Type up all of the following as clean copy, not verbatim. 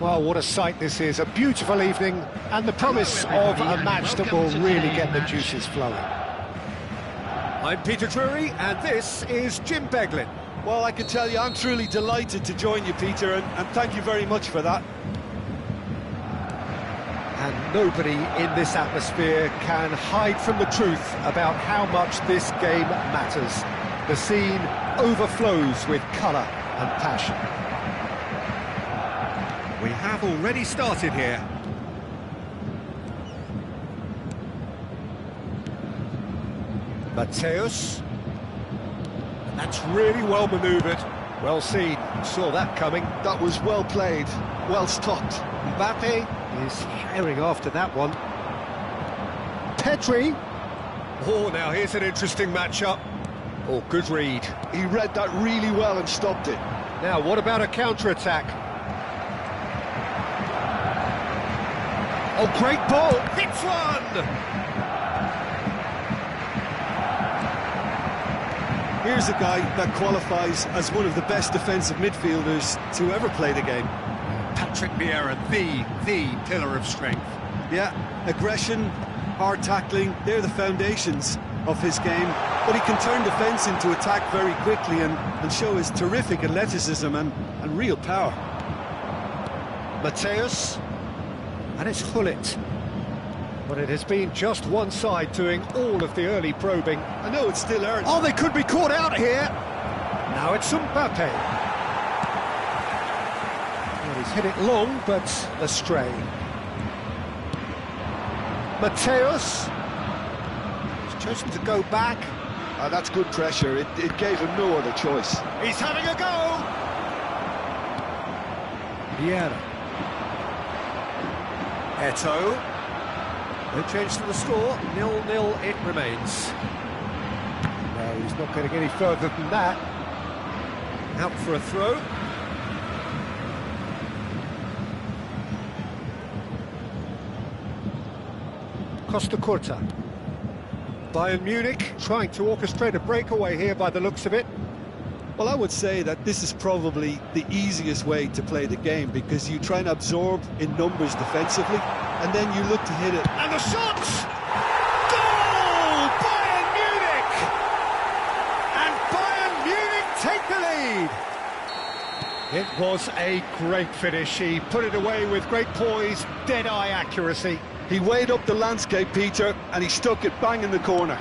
Well, what a sight this is. A beautiful evening and the promise of a match that will really get the juices flowing. I'm Peter Drury and this is Jim Beglin. Well, I can tell you I'm truly delighted to join you, Peter, and thank you very much for that. And nobody in this atmosphere can hide from the truth about how much this game matters. The scene overflows with colour and passion. We have already started here. Mateus. That's really well manoeuvred. Well seen. Saw that coming. That was well played, well stopped. Mbappe is herring after that one. Pedri. Oh, now here's an interesting matchup. Oh, good read. He read that really well and stopped it. Now, what about a counter-attack? Oh, great ball! Hits one! Here's a guy that qualifies as one of the best defensive midfielders to ever play the game. Patrick Vieira, the pillar of strength. Yeah, aggression, hard tackling, they're the foundations of his game. But he can turn defence into attack very quickly and show his terrific athleticism and real power. Mateus. And it's Hullet. But it has been just one side doing all of the early probing. I know it's still early. Oh, they could be caught out here. Now it's Mbappe. Well, he's hit it long, but astray. Mateus. He's chosen to go back. That's good pressure. It gave him no other choice. He's having a go. Vieira. Eto. No change to the score, 0-0 it remains. No, he's not getting any further than that. Out for a throw. Costa Curta. Bayern Munich trying to orchestrate a breakaway here by the looks of it. Well, I would say that this is probably the easiest way to play the game because you try and absorb in numbers defensively and then you look to hit it. And the shots! Goal! Bayern Munich! And Bayern Munich take the lead! It was a great finish. He put it away with great poise, dead-eye accuracy. He weighed up the landscape, Peter, and he stuck it bang in the corner.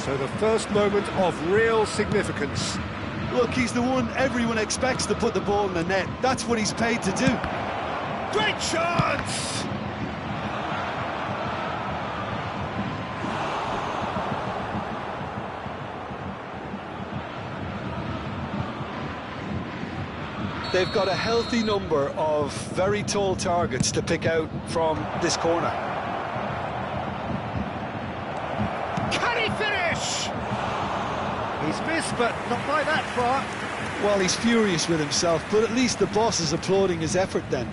So the first moment of real significance. Look, he's the one everyone expects to put the ball in the net. That's what he's paid to do. Great chance! They've got a healthy number of very tall targets to pick out from this corner. Can he finish? He's missed, but not by that far. Well, he's furious with himself, but at least the boss is applauding his effort then.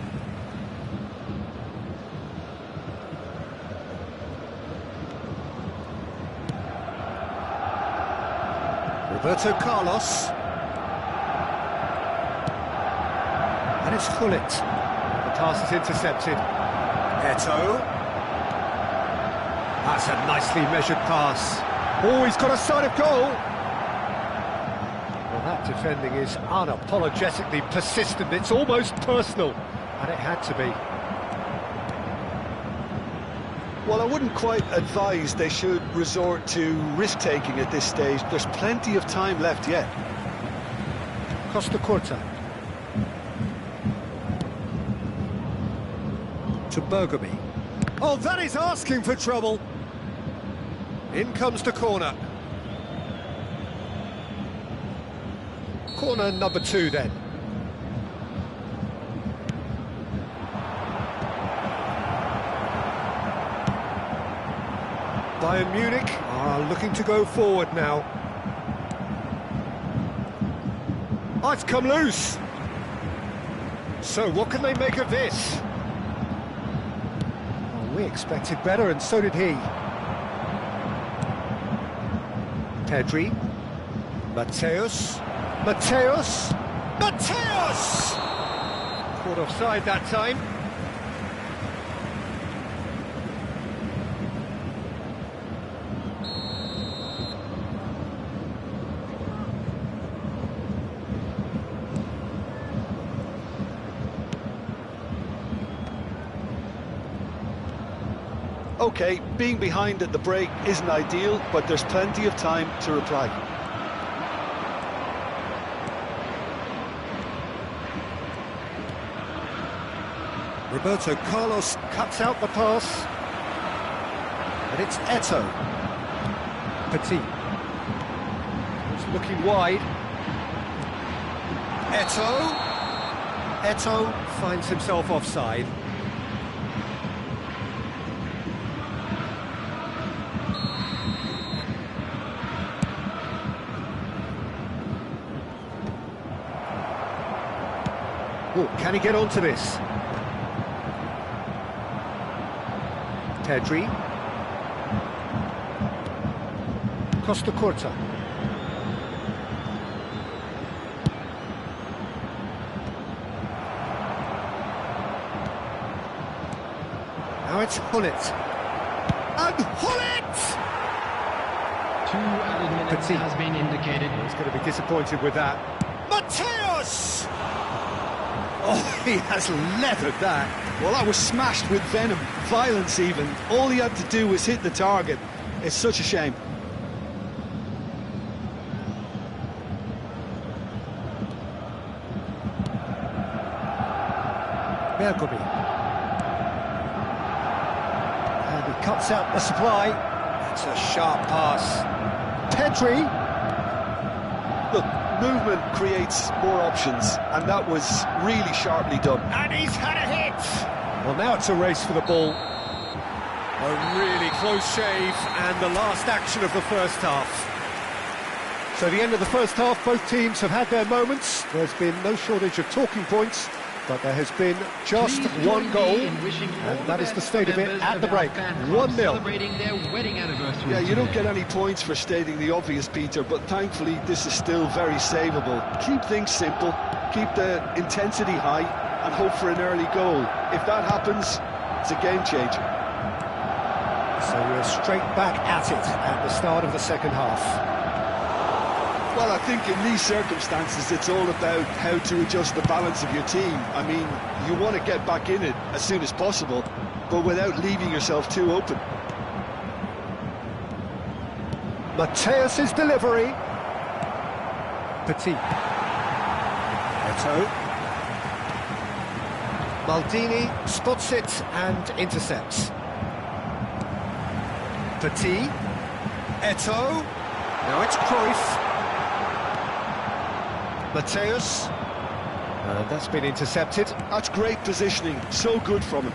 Roberto Carlos. And it's Hullet. The pass is intercepted. Eto. That's a nicely measured pass. Oh, he's got a sight of goal. Well, that defending is unapologetically persistent. It's almost personal. And it had to be. Well, I wouldn't quite advise they should resort to risk-taking at this stage. There's plenty of time left yet. Costa Curta. To Bergamy. Oh, that is asking for trouble. In comes the corner. Corner number 2 then. Bayern Munich are looking to go forward now. Oh, it's come loose. So what can they make of this? Well, we expected better, and so did he. Pedri. Mateus. Mateus! Caught offside that time. OK, being behind at the break isn't ideal, but there's plenty of time to reply. Roberto Carlos cuts out the pass. And it's Eto'o. Petit. It's looking wide. Eto'o. Eto'o finds himself offside. Oh, can he get onto this? Pedri. Costa Curta. Now it's Hullet. And Hullet! 2 added minutes Petit has been indicated. He's going to be disappointed with that. Mateus! Oh, he has leathered that. Well, that was smashed with venom, violence even. All he had to do was hit the target. It's such a shame. Bergomi. And he cuts out the supply. It's a sharp pass. Pedri. Look, movement creates more options, and that was really sharply done. And he's had a hit! Well, now it's a race for the ball. A really close shave, and the last action of the first half. So the end of the first half, both teams have had their moments. There's been no shortage of talking points, but there has been just one goal, and that is the state of it at the break. 1-0. Celebrating their wedding anniversary. Yeah, you don't today. get any points for stating the obvious, Peter, but thankfully this is still very savable. Keep things simple, keep the intensity high, and hope for an early goal. If that happens, it's a game changer. So we're straight back at it at the start of the second half. Well, I think in these circumstances it's all about how to adjust the balance of your team. I mean, you want to get back in it as soon as possible, but without leaving yourself too open. Mateus' delivery. Petit. Eto'o. Maldini spots it and intercepts. Petit. Eto'o. Now it's Cruyff. Mateus. And that's been intercepted. That's great positioning, so good from him.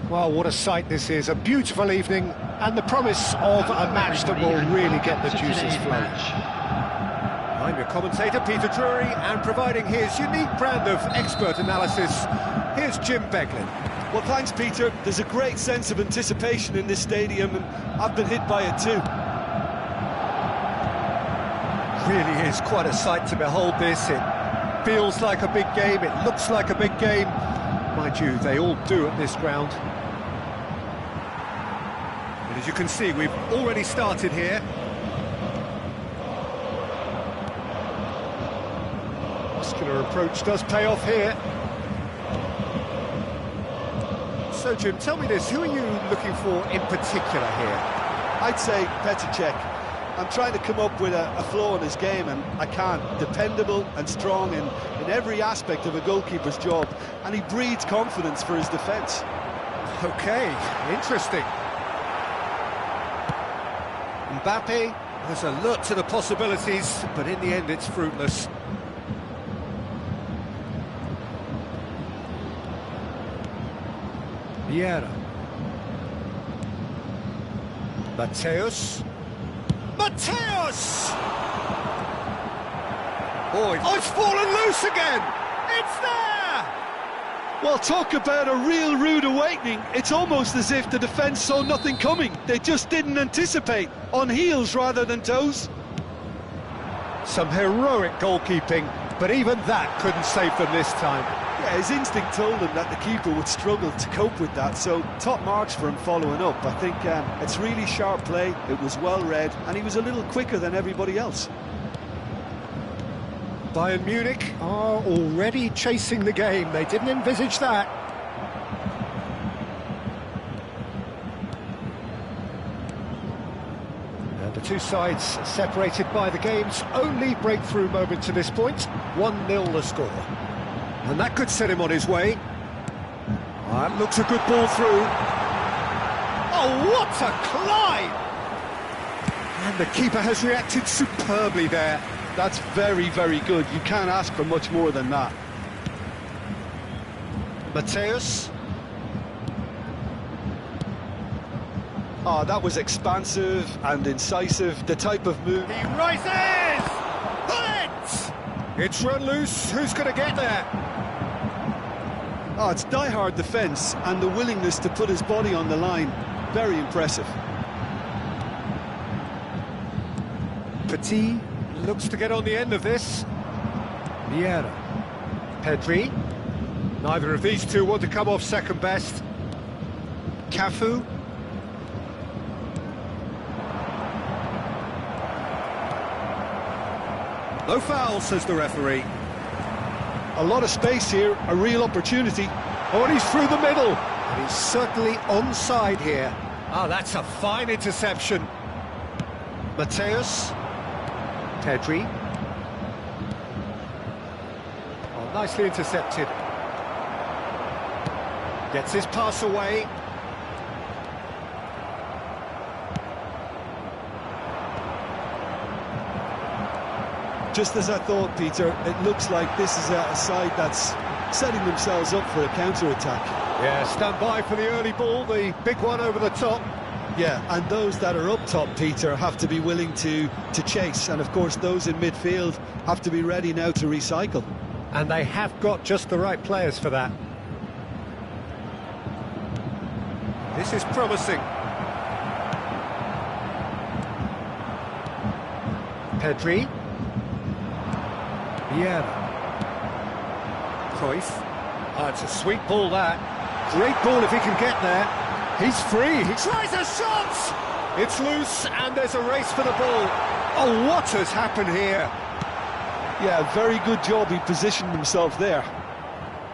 Well, what a sight this is. A beautiful evening and the promise of a match that will really get the juices flowing. I'm your commentator, Peter Drury, and providing his unique brand of expert analysis, here's Jim Beglin. Well, thanks, Peter. There's a great sense of anticipation in this stadium, and I've been hit by it too. Really is quite a sight to behold this. It feels like a big game, it looks like a big game. Mind you, they all do at this ground. And as you can see, we've already started here. Muscular approach does pay off here. So, Jim, tell me this, who are you looking for in particular here? I'd say Petr Cech. I'm trying to come up with a flaw in his game, and I can't. Dependable and strong in every aspect of a goalkeeper's job, and he breeds confidence for his defence. Okay, interesting. Mbappe has alert to the possibilities, but in the end it's fruitless. Vieira. Mateus. Mateus! Oh, it's fallen loose again! It's there! Well, talk about a real rude awakening. It's almost as if the defence saw nothing coming. They just didn't anticipate, on heels rather than toes. Some heroic goalkeeping, but even that couldn't save them this time. Yeah, his instinct told him that the keeper would struggle to cope with that, so top marks for him following up. I think it's really sharp play, it was well read, and he was a little quicker than everybody else. Bayern Munich are already chasing the game. They didn't envisage that. And the two sides separated by the game's only breakthrough moment to this point. 1-0 the score. And that could set him on his way. That looks a good ball through. Oh, what a climb! And the keeper has reacted superbly there. That's very, very good. You can't ask for much more than that. Mateus. Oh, that was expansive and incisive, the type of move. He rises! Pull it! It's run loose. Who's going to get there? Oh, it's die-hard defence and the willingness to put his body on the line. Very impressive. Petit looks to get on the end of this. Vieira. Pedri. Neither of these two want to come off second best. Cafu. No foul, says the referee. A lot of space here, a real opportunity. Oh, and he's through the middle. And he's certainly onside here. Oh, that's a fine interception. Mateus. Pedri. Oh, nicely intercepted. Gets his pass away. Just as I thought, Peter, it looks like this is a side that's setting themselves up for a counter-attack. Yeah, stand by for the early ball, the big one over the top. Yeah, and those that are up top, Peter, have to be willing to chase. And, of course, those in midfield have to be ready now to recycle. And they have got just the right players for that. This is promising. Pedri. Vieira. Cruyff. Oh, it's a sweet ball, that. Great ball if he can get there. He's free. He tries a shot! It's loose, and there's a race for the ball. Oh, what has happened here? Yeah, very good job. He positioned himself there.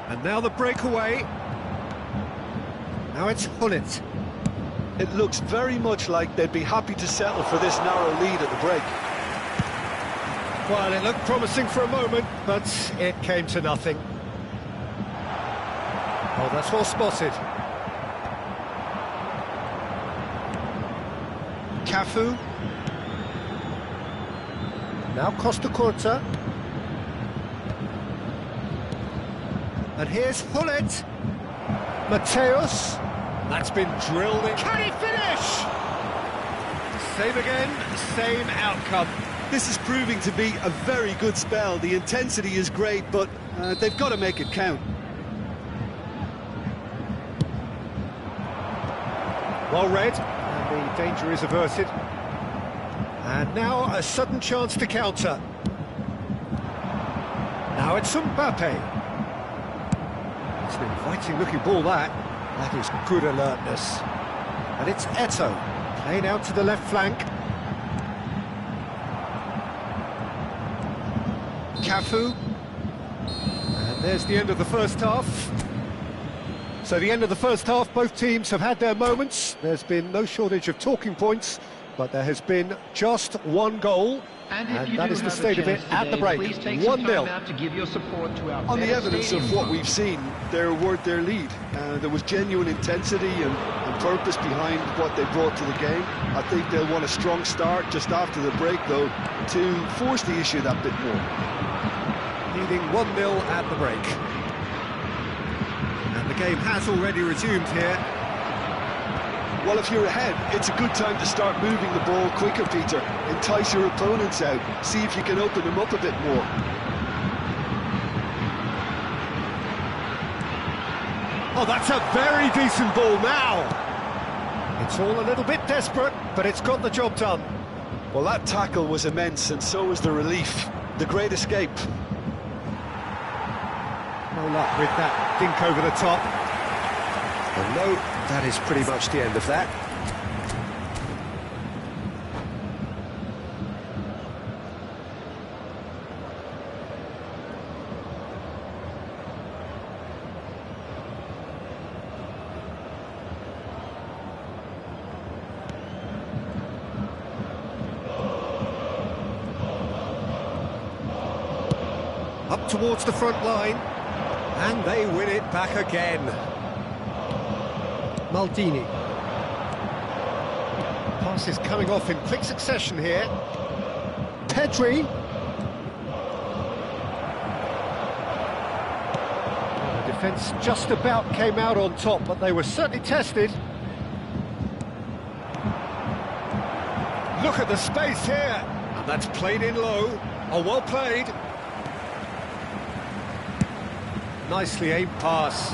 And now the breakaway. Now it's Hullet. It looks very much like they'd be happy to settle for this narrow lead at the break. Well, it looked promising for a moment, but it came to nothing. Oh, that's well spotted. Cafu. Now Costa Curta. And here's Hullet. Mateus. That's been drilled in. Can he finish? Same again, same outcome. This is proving to be a very good spell. The intensity is great, but they've got to make it count. Well read, and the danger is averted. And now a sudden chance to counter. Now it's Mbappe. It's an inviting looking ball, that. That is good alertness. And it's Eto'o, playing out to the left flank. Cafu. And there's the end of the first half. So the end of the first half, both teams have had their moments. There's been no shortage of talking points, but there has been just one goal. And that is the state of it at the break. 1-0. On the evidence of what we've seen, they're worth their lead. There was genuine intensity and purpose behind what they brought to the game. I think they'll want a strong start just after the break, though, to force the issue that bit more. Leading 1-0 at the break. And the game has already resumed here. Well, if you're ahead, it's a good time to start moving the ball quicker, Peter. Entice your opponents out. See if you can open them up a bit more. Oh, that's a very decent ball now. It's all a little bit desperate, but it's got the job done. Well, that tackle was immense, and so was the relief. The great escape. No luck with that dink over the top. Well, no, that is pretty much the end of that. Up towards the front line, and they win it back again. Maldini. Pass is coming off in quick succession here. Pedri. Well, the defence just about came out on top, but they were certainly tested. Look at the space here, and that's played in low. Oh, well played. Nicely aimed pass.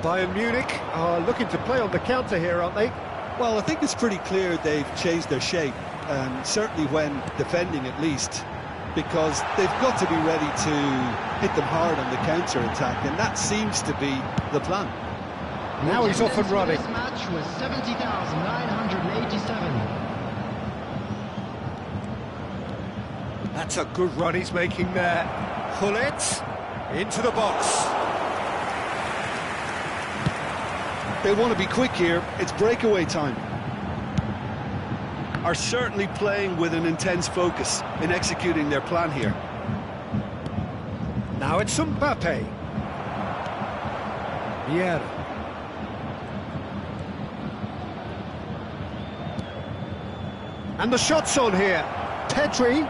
Bayern Munich are looking to play on the counter here, aren't they? Well, I think it's pretty clear they've changed their shape, certainly when defending at least, because they've got to be ready to hit them hard on the counter-attack, and that seems to be the plan. Now he's off and running. This match was 70,987. That's a good run he's making there. Hullet into the box. They want to be quick here. It's breakaway time. Are certainly playing with an intense focus in executing their plan here. Now it's Mbappe. Vieira. And the shot's on here. Pedri.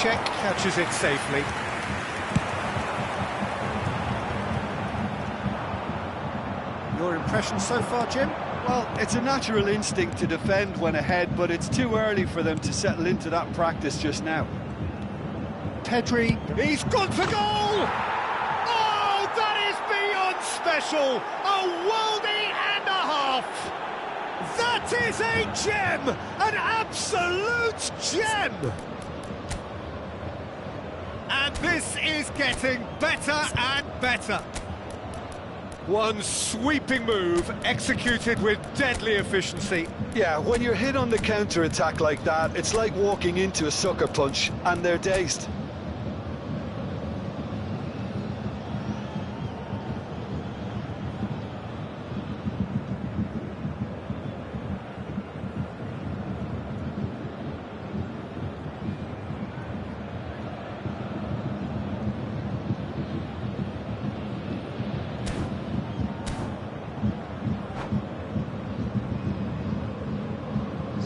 Check catches it safely. Your impression so far, Jim? Well, it's a natural instinct to defend when ahead, but it's too early for them to settle into that practice just now. Pedri, he's gone for goal! Oh, that is beyond special! A worldie and a half! That is a gem! An absolute gem! And this is getting better and better. One sweeping move, executed with deadly efficiency. Yeah, when you're hit on the counter-attack like that, it's like walking into a sucker punch, and they're dazed.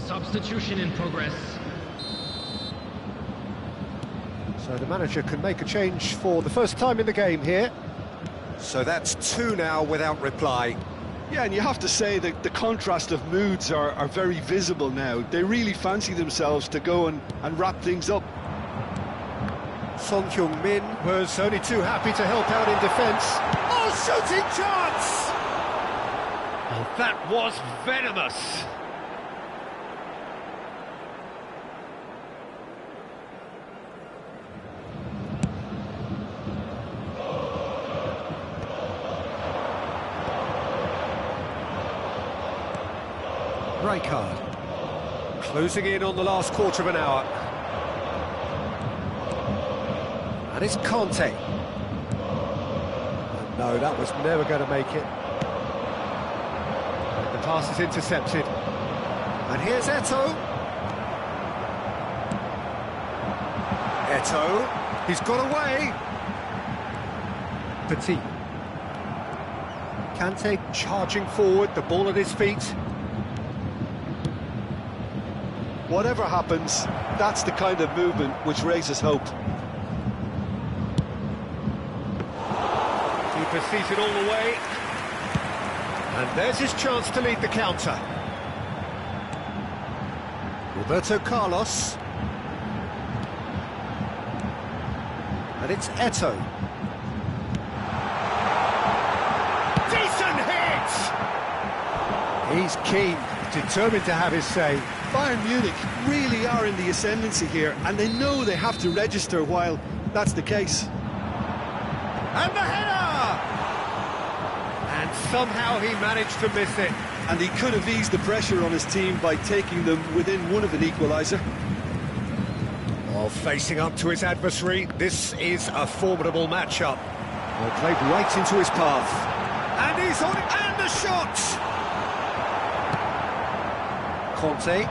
Substitution in progress. So the manager can make a change for the first time in the game here. So that's two now without reply. Yeah, and you have to say that the contrast of moods are very visible now. They really fancy themselves to go and wrap things up. Son Heung-min was only too happy to help out in defence. Oh, shooting chance! Oh, that was venomous. Rijkaard. Closing in on the last quarter of an hour. And it's Conte. And no, that was never going to make it. And the pass is intercepted. And here's Eto'o. Eto'o. He's got away. Petit. Kante charging forward, the ball at his feet. Whatever happens, that's the kind of movement which raises hope. Keeper sees it all the way. And there's his chance to lead the counter. Roberto Carlos. And it's Eto'o. Decent hit! He's keen, determined to have his say. Bayern Munich really are in the ascendancy here, and they know they have to register while that's the case. And the header! And somehow he managed to miss it. And he could have eased the pressure on his team by taking them within one of an equaliser. While facing up to his adversary, this is a formidable matchup. Well, played right into his path. And he's on it, and the shot! Conte.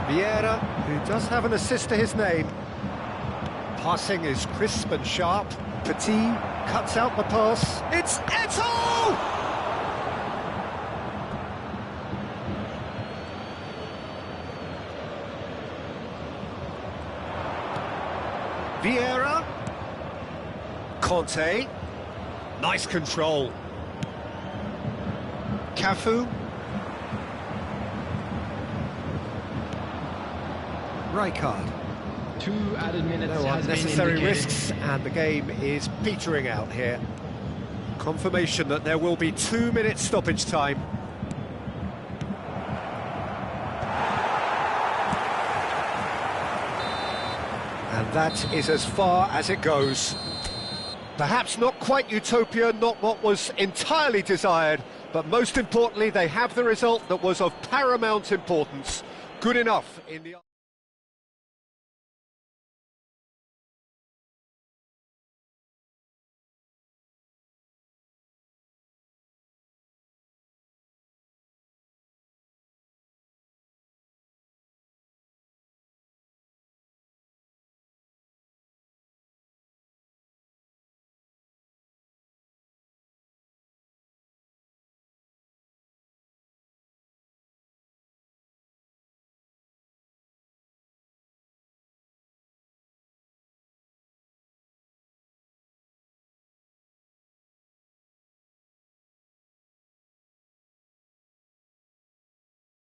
Vieira, who does have an assist to his name. Passing is crisp and sharp. Petit cuts out the pass. It's Eto'o! Vieira. Conte. Nice control. Cafu. Rijkaard. 2 added minutes No has been unnecessary indicated. risks, and the game is petering out here. Confirmation that there will be 2 minutes stoppage time. And that is as far as it goes. Perhaps not quite utopia, not what was entirely desired, but most importantly, they have the result that was of paramount importance. Good enough in the...